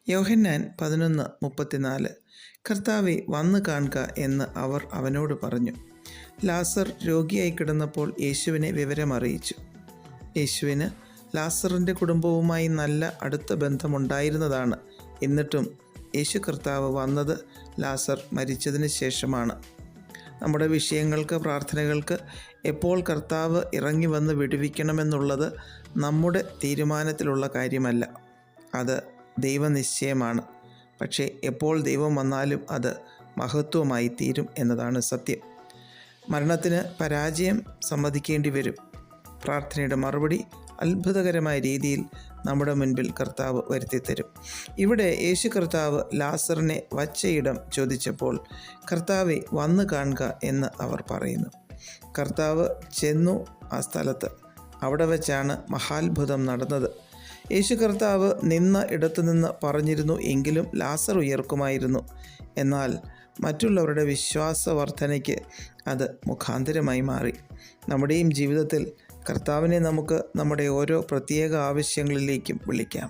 യോഹന്നാൻ 11:34. കർത്താവെ, വന്നു കാണുക എന്ന് അവർ അവനോട് പറഞ്ഞു. ലാസർ രോഗിയായി കിടന്നപ്പോൾ യേശുവിനെ വിവരമറിയിച്ചു. യേശുവിന് ലാസറിൻ്റെ കുടുംബവുമായി നല്ല അടുത്ത ബന്ധമുണ്ടായിരുന്നതാണ്. എന്നിട്ടും യേശു കർത്താവ് വന്നത് ലാസർ മരിച്ചതിന് ശേഷമാണ്. നമ്മുടെ വിഷയങ്ങൾക്ക്, പ്രാർത്ഥനകൾക്ക് എപ്പോൾ കർത്താവ് ഇറങ്ങി വന്ന് വിടുവിക്കണമെന്നുള്ളത് നമ്മുടെ തീരുമാനത്തിലുള്ള കാര്യമല്ല. അത് ദൈവനിശ്ചയമാണ്. പക്ഷേ എപ്പോൾ ദൈവം വന്നാലും അത് മഹത്വമായി തീരും എന്നതാണ് സത്യം. മരണത്തിന് പരാജയം സമ്മതിക്കേണ്ടി വരും. പ്രാർത്ഥനയുടെ മറുപടി അത്ഭുതകരമായ രീതിയിൽ നമ്മുടെ മുൻപിൽ കർത്താവ് വരുത്തിത്തരും. ഇവിടെ യേശു കർത്താവ് ലാസറിനെ വച്ച ഇടം ചോദിച്ചപ്പോൾ, കർത്താവെ, വന്നു കാണുക എന്ന് അവർ പറയുന്നു. കർത്താവ് ചെന്നു ആ സ്ഥലത്ത്. അവിടെ വെച്ചാണ് മഹാത്ഭുതം നടന്നത്. യേശു കർത്താവ് നിന്ന ഇടത്തു നിന്ന് പറഞ്ഞിരുന്നു എങ്കിലും ലാസർ ഉയർക്കുമായിരുന്നു. എന്നാൽ മറ്റുള്ളവരുടെ വിശ്വാസവർദ്ധനയ്ക്ക് അത് മുഖാന്തരമായി മാറി. നമ്മുടെയും ജീവിതത്തിൽ കർത്താവിനെ നമുക്ക് നമ്മുടെ ഓരോ പ്രത്യേക ആവശ്യങ്ങളിലേക്കും വിളിക്കാം.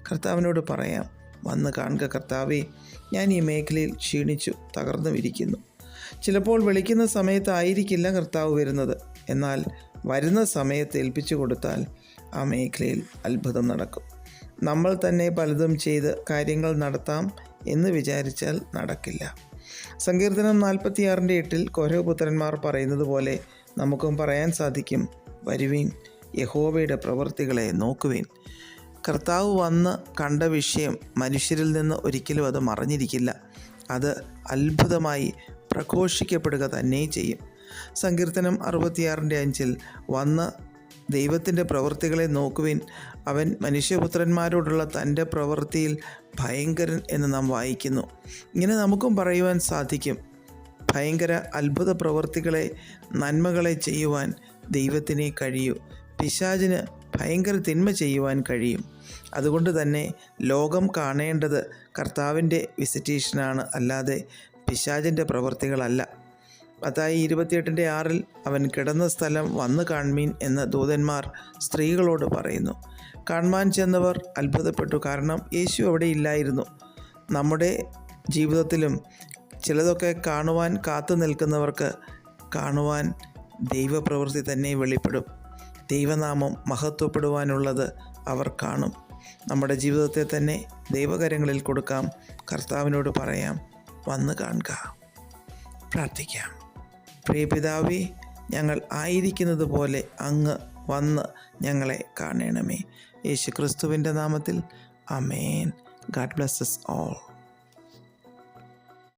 കർത്താവിനോട് പറയാം, വന്ന് കാണുക കർത്താവേ, ഞാൻ ഈ മേഖലയിൽ ക്ഷീണിച്ചു തകർന്നു ഇരിക്കുന്നു. ചിലപ്പോൾ വിളിക്കുന്ന സമയത്തായിരിക്കില്ല കർത്താവ് വരുന്നത്. എന്നാൽ വരുന്ന സമയത്ത് ഏൽപ്പിച്ചു കൊടുത്താൽ ആ മേഖലയിൽ അത്ഭുതം നടക്കും. നമ്മൾ തന്നെ പലതും ചെയ്ത് കാര്യങ്ങൾ നടത്താം എന്ന് വിചാരിച്ചാൽ നടക്കില്ല. സങ്കീർത്തനം 46:8 കോരഹപുത്രന്മാർ പറയുന്നത് പോലെ നമുക്കും പറയാൻ സാധിക്കും, വരുവീൻ, യഹോവയുടെ പ്രവൃത്തികളെ നോക്കുവീൻ. കർത്താവ് വന്ന് കണ്ട വിഷയം മനുഷ്യരിൽ നിന്ന് ഒരിക്കലും അത് മറഞ്ഞിരിക്കില്ല. അത് അത്ഭുതമായി പ്രഘോഷിക്കപ്പെടുക തന്നെ ചെയ്യും. സങ്കീർത്തനം 66:5 വന്ന് ദൈവത്തിൻ്റെ പ്രവൃത്തികളെ നോക്കുവിൻ, അവൻ മനുഷ്യപുത്രന്മാരോടുള്ള തൻ്റെ പ്രവൃത്തിയിൽ ഭയങ്കരൻ എന്ന് നാം വായിക്കുന്നു. ഇങ്ങനെ നമുക്കും പറയുവാൻ സാധിക്കും, ഭയങ്കര അത്ഭുത പ്രവൃത്തികളെ, നന്മകളെ ചെയ്യുവാൻ ദൈവത്തിനെ കഴിയൂ. പിശാചിന് ഭയങ്കര തിന്മ ചെയ്യുവാൻ കഴിയും. അതുകൊണ്ട് തന്നെ ലോകം കാണേണ്ടത് കർത്താവിൻ്റെ വിസിറ്റേഷനാണ്, അല്ലാതെ പിശാചിൻ്റെ പ്രവൃത്തികളല്ല. മത്തായി 28:6 അവൻ കിടന്ന സ്ഥലം വന്നു കാൺമീൻ എന്ന് ദൂതന്മാർ സ്ത്രീകളോട് പറയുന്നു. കാണുവാൻ ചെന്നവർ അത്ഭുതപ്പെട്ടു, കാരണം യേശു അവിടെ ഇല്ലായിരുന്നു. നമ്മുടെ ജീവിതത്തിലും ചിലതൊക്കെ കാണുവാൻ കാത്തു നിൽക്കുന്നവർക്ക് കാണുവാൻ ദൈവപ്രവൃത്തി തന്നെ വെളിപ്പെടും. ദൈവനാമം മഹത്വപ്പെടുവാനുള്ളത് അവർ കാണും. നമ്മുടെ ജീവിതത്തെ തന്നെ ദൈവകരങ്ങളിൽ കൊടുക്കാം. കർത്താവിനോട് പറയാം, വന്ന് കാണുക. പ്രാർത്ഥിക്കാം. പ്രിയ പിതാവേ, ഞങ്ങൾ ആയിരിക്കുന്നത് പോലെ അങ്ങ് വന്ന് ഞങ്ങളെ കാണണമേ. യേശു ക്രിസ്തുവിൻ്റെ നാമത്തിൽ ആമേൻ. God bless us all.